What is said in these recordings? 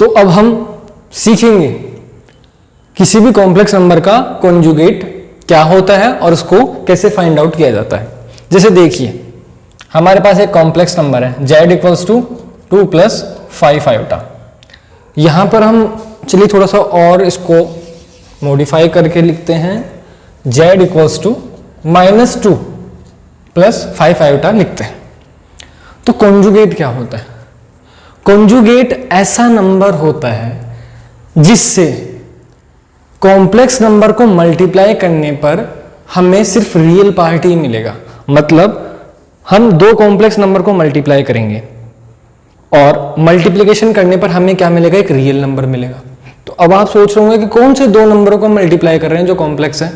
तो अब हम सीखेंगे किसी भी कॉम्प्लेक्स नंबर का कॉन्जुगेट क्या होता है और उसको कैसे फाइंड आउट किया जाता है। जैसे देखिए हमारे पास एक कॉम्प्लेक्स नंबर है z इक्वल्स टू 2 + 5 आयोटा। यहां पर हम चलिए थोड़ा सा और इसको मॉडिफाई करके लिखते हैं, z इक्वल्स टू -2 + 5 आयोटा लिखते हैं। तो कॉन्जुगेट क्या होता है? कॉन्जुगेट ऐसा नंबर होता है जिससे कॉम्प्लेक्स नंबर को मल्टीप्लाई करने पर हमें सिर्फ रियल पार्ट ही मिलेगा। मतलब हम दो कॉम्प्लेक्स नंबर को मल्टीप्लाई करेंगे और मल्टीप्लिकेशन करने पर हमें क्या मिलेगा? एक रियल नंबर मिलेगा। तो अब आप सोच रहे होंगे कि कौन से दो नंबरों को मल्टीप्लाई कर रहे हैं जो कॉम्प्लेक्स है।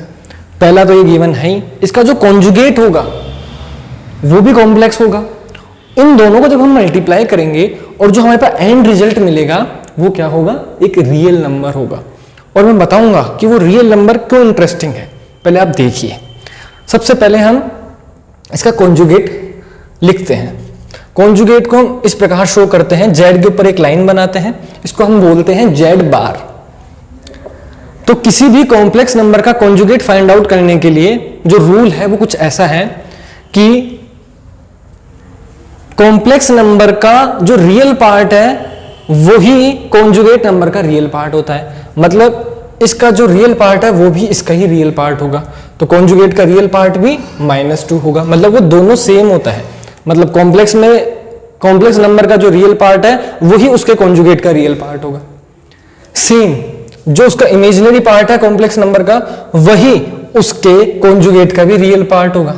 पहला तो ये गिवन है ही, इसका जो कॉन्जुगेट होगा वो भी कॉम्प्लेक्स होगा। इन दोनों को जब हम मल्टीप्लाई करेंगे और जो हमारे पास एंड रिजल्ट मिलेगा वो क्या होगा? एक रियल नंबर होगा। और मैं बताऊंगा कि वो रियल नंबर क्यों इंटरेस्टिंग है। पहले आप देखिए, सबसे पहले हम इसका कॉन्जुगेट लिखते हैं। कॉन्जुगेट को हम इस प्रकार शो करते हैं, z के ऊपर एक लाइन बनाते हैं, इसको हम बोलते हैं z बार। तो किसी भी कॉम्प्लेक्स नंबर का कॉन्जुगेट फाइंड आउट करने के लिए जो रूल है वो कुछ ऐसा है कि कॉम्प्लेक्स नंबर का जो रियल पार्ट है वही कॉन्जुगेट नंबर का रियल पार्ट होता है। मतलब इसका जो रियल पार्ट है वो भी इसका ही रियल पार्ट होगा। तो कॉन्जुगेट का रियल पार्ट भी -2 होगा। मतलब वो दोनों सेम होता है। मतलब कॉम्प्लेक्स नंबर का जो रियल पार्ट है वही उसके कॉन्जुगेट का रियल पार्ट होगा। सेम जो उसका इमेजिनरी पार्ट है कॉम्प्लेक्स नंबर का वही उसके कॉन्जुगेट का भी रियल पार्ट होगा।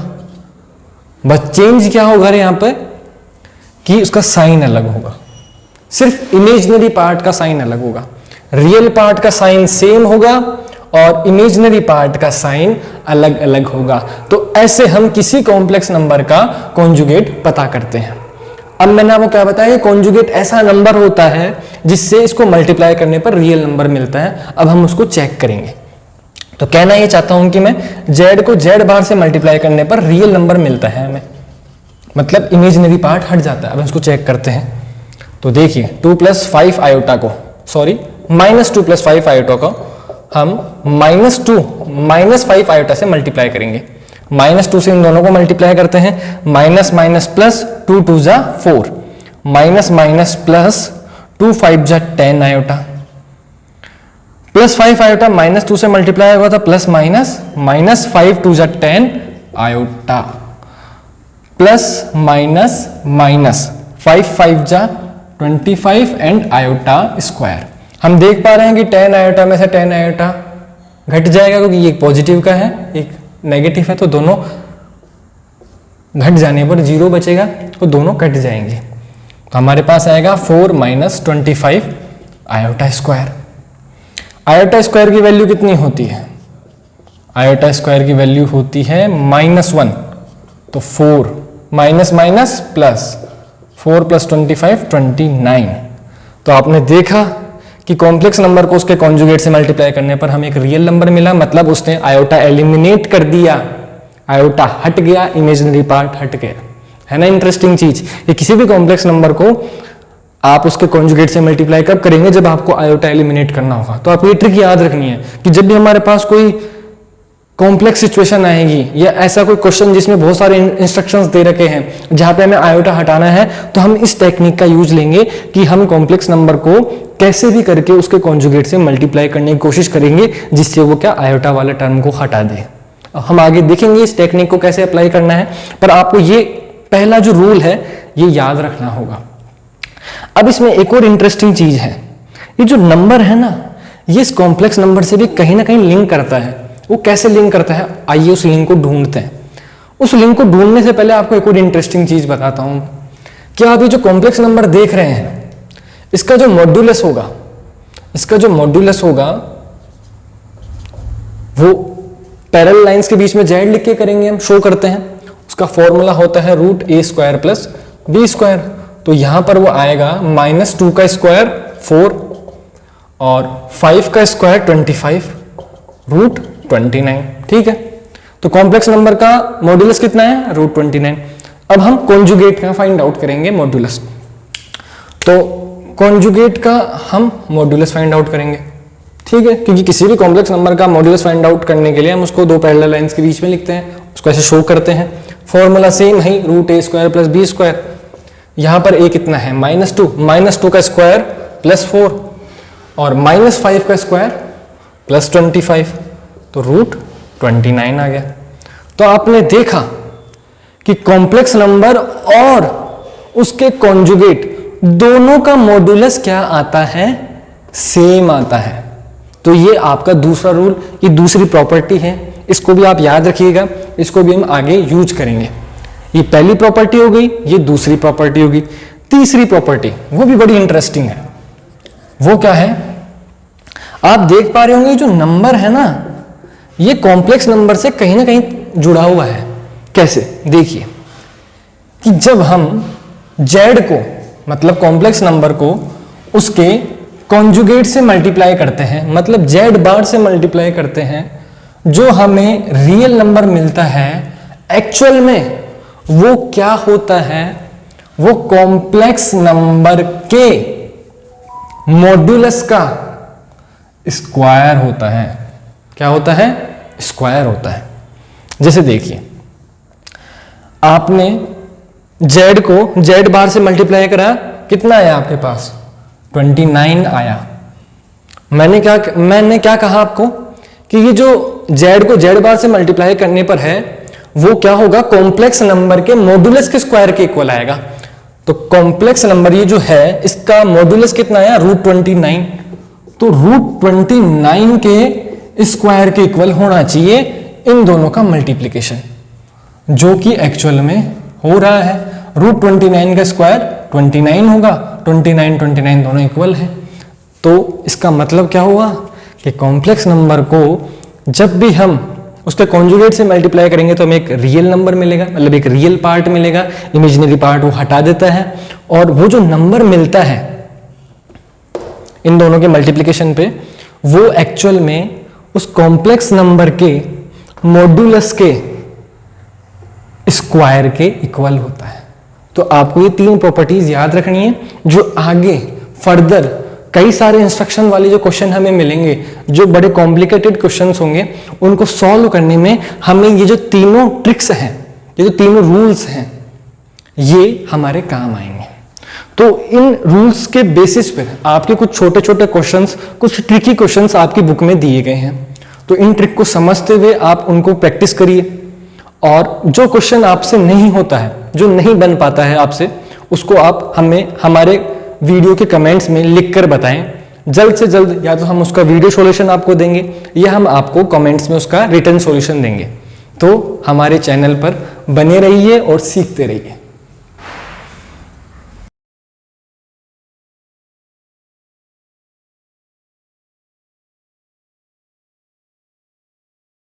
बस चेंज क्या होगा यहां पर कि उसका साइन अलग होगा। सिर्फ इमेजिनरी पार्ट का साइन अलग होगा, रियल पार्ट का साइन सेम होगा और इमेजिनरी पार्ट का साइन अलग अलग होगा। तो ऐसे हम किसी कॉम्प्लेक्स नंबर का कॉन्जुगेट पता करते हैं। अब मैंने आपको क्या बताया, कॉन्जुगेट ऐसा नंबर होता है जिससे इसको मल्टीप्लाई करने पर रियल नंबर मिलता है। अब हम उसको चेक करेंगे। तो कहना ये चाहता हूं कि मैं z को z बार से मल्टीप्लाई करने पर रियल नंबर मिलता है हमें, मतलब इमेजिनरी पार्ट हट जाता है। अब इसको चेक करते हैं। तो देखिए 2 + 5 आयोटा को -2 + 5 आयोटा को हम -2 - 5 आयोटा से मल्टीप्लाई करेंगे। -2 से इन दोनों को मल्टीप्लाई करते हैं, minus plus 2 × 2 = 4, minus plus 2 × 5 = 10 iota, plus 5 iota -2 से मल्टीप्लाई हुआ था, plus minus -5 × 2 = 10 iota, plus minus 5 × 5 = 25 and iota square. हम देख पा रहे हैं कि 10 आयोटा में से 10 आयोटा घट जाएगा क्योंकि ये पॉजिटिव का है एक नेगेटिव है, तो दोनों घट जाने पर 0 बचेगा, तो दोनों कट जाएंगे। तो हमारे पास आएगा 4 - 25 आयोटा स्क्वायर। आयोटा स्क्वायर की वैल्यू कितनी होती है? आयोटा स्क्वायर की वैल्यू होती है -1। तो 4 माइनस प्लस 4 + 25 = 29। तो आपने देखा कि कॉम्प्लेक्स नंबर को उसके कॉन्जुगेट से मल्टीप्लाई करने पर हमें एक रियल नंबर मिला। मतलब उसने आयोटा एलिमिनेट कर दिया, आयोटा हट गया, इमेजिनरी पार्ट हट गया। है ना इंटरेस्टिंग चीज? ये किसी भी कॉम्प्लेक्स नंबर को आप उसके कॉन्जुगेट से मल्टीप्लाई कब करेंगे? जब आपको आयोटा एलिमिनेट करना होगा। तो आपको ये ट्रिक याद रखनी है कि जब भी हमारे पास कोई कॉम्प्लेक्स सिचुएशन आएगी या ऐसा कोई क्वेश्चन जिसमें बहुत सारे इंस्ट्रक्शंस दे रखे हैं जहां पे हमें आयोटा हटाना है, तो हम इस टेक्निक का यूज लेंगे कि हम कॉम्प्लेक्स नंबर को कैसे भी करके उसके कॉन्जुगेट से मल्टीप्लाई करने की कोशिश करेंगे जिससे वो क्या आयोटा वाले टर्म को हटा दे। हम आगे देखेंगे इस टेक्निक को कैसे अप्लाई करना है, पर आपको ये पहला जो रूल है ये याद रखना होगा। अब इसमें एक और इंटरेस्टिंग चीज है, ये जो नंबर है ना ये इस कॉम्प्लेक्स नंबर से भी कहीं ना कहीं लिंक करता है। वो कैसे लिंक करता है, आइए उस लिंक को ढूंढते हैं। उस लिंक को ढूंढने से पहले आपको एक और इंटरेस्टिंग चीज बताता हूं। क्या आप ये जो कॉम्प्लेक्स नंबर देख रहे हैं इसका जो मॉड्यूलस होगा वो पैरेलल लाइंस के बीच में z लिख के करेंगे, हम शो करते हैं। उसका फॉर्मूला होता है √a² + b²। तो यहां पर वो आएगा -2 का स्क्वायर 4 और 5 का स्क्वायर 25 √29। ठीक है, तो कॉम्प्लेक्स नंबर का मॉड्यूलस कितना है? √29। अब हम कॉन्जुगेट का फाइंड आउट करेंगे मॉड्यूलस। तो कॉन्जुगेट का हम मॉड्यूलस फाइंड आउट करेंगे, ठीक है, क्योंकि किसी भी कॉम्प्लेक्स नंबर का मॉड्यूलस फाइंड आउट करने के लिए हम उसको दो पैरेलल लाइंस के बीच में लिखते हैं, उसको ऐसे शो करते हैं। फॉर्मूला सेम है, √a² + b²। यहाँ पर a कितना है -2, -2 का स्क्वायर +4 और -5 का स्क्वायर +25, तो √29 आ गया। तो आपने देखा कि कॉम्प्लेक्स नंबर और उसके कॉन्जुगेट दोनों का मॉड्यूलस क्या आता है, सेम आता है। तो ये आपका दूसरा रूल, ये दूसरी प्रॉपर्टी है, इसको भी आप याद रखिएगा, इसको भी हम आगे यूज करेंगे। ये पहली प्रॉपर्टी हो गई, ये दूसरी प्रॉपर्टी होगी। तीसरी प्रॉपर्टी वो भी बड़ी इंटरेस्टिंग है। वो क्या है, आप देख पा रहे होंगे जो नंबर है ना, ये कॉम्प्लेक्स नंबर से कहीं ना कहीं जुड़ा हुआ है। कैसे, देखिए कि जब हम z को, मतलब कॉम्प्लेक्स नंबर को, उसके कॉन्जुगेट से मल्टीप्लाई करते हैं, मतलब z बार से मल्टीप्लाई करते हैं, जो हमें रियल नंबर मिलता है, एक्चुअल में वो क्या होता है, वो कॉम्प्लेक्स नंबर के मॉड्यूलस का स्क्वायर होता है। क्या होता है, स्क्वायर होता है। जैसे देखिए, आपने z को z बार से मल्टीप्लाई करा, कितना आया आपके पास, 29 आया। मैंने क्या कहा आपको कि ये जो z को z बार से मल्टीप्लाई करने पर है, वो क्या होगा, कॉम्प्लेक्स नंबर के मॉड्यूलस के स्क्वायर के इक्वल आएगा। तो कॉम्प्लेक्स नंबर ये जो है, इसका मॉड्यूलस कितना आया, √29। तो √29 के स्क्वायर के इक्वल होना चाहिए इन दोनों का मल्टीप्लीकेशन, जो कि एक्चुअल में हो रहा है। √29 का स्क्वायर 29 होगा, 29 दोनों इक्वल है। तो इसका मतलब क्या हुआ कि कॉम्प्लेक्स नंबर को जब भी हम उसके कॉन्जुगेट से मल्टीप्लाई करेंगे तो हमें एक रियल नंबर मिलेगा, मतलब एक रियल पार्ट मिलेगा, इमेजिनरी पार्ट वो हटा देता है, और वो जो नंबर मिलता है इन दोनों के मल्टीप्लिकेशन पे, वो एक्चुअल में उस कॉम्प्लेक्स नंबर के मॉड्यूलस के स्क्वायर के इक्वल होता है। तो आपको ये तीन प्रॉपर्टीज याद रखनी है, जो आगे फर्दर कई सारे इंस्ट्रक्शन वाले जो क्वेश्चन हमें मिलेंगे, जो बड़े कॉम्प्लिकेटेड क्वेश्चंस होंगे, उनको सॉल्व करने में हमें ये जो तीनों ट्रिक्स हैं, ये जो तीनों रूल्स हैं, ये हमारे काम आएंगे। तो इन रूल्स के बेसिस पर आपके कुछ छोटे छोटे क्वेश्चंस, कुछ ट्रिकी क्वेश्चंस आपकी बुक में दिए गए हैं। तो इन ट्रिक को समझते हुए आप उनको प्रैक्टिस करिए, और जो क्वेश्चन आपसे नहीं होता है, जो नहीं बन पाता है आपसे, उसको आप हमें हमारे वीडियो के कमेंट्स में लिखकर बताएं। जल्द से जल्द या तो हम उसका वीडियो सॉल्यूशन आपको देंगे, या हम आपको कमेंट्स में उसका रिटन सॉल्यूशन देंगे। तो हमारे चैनल पर बने रहिए और सीखते रहिए।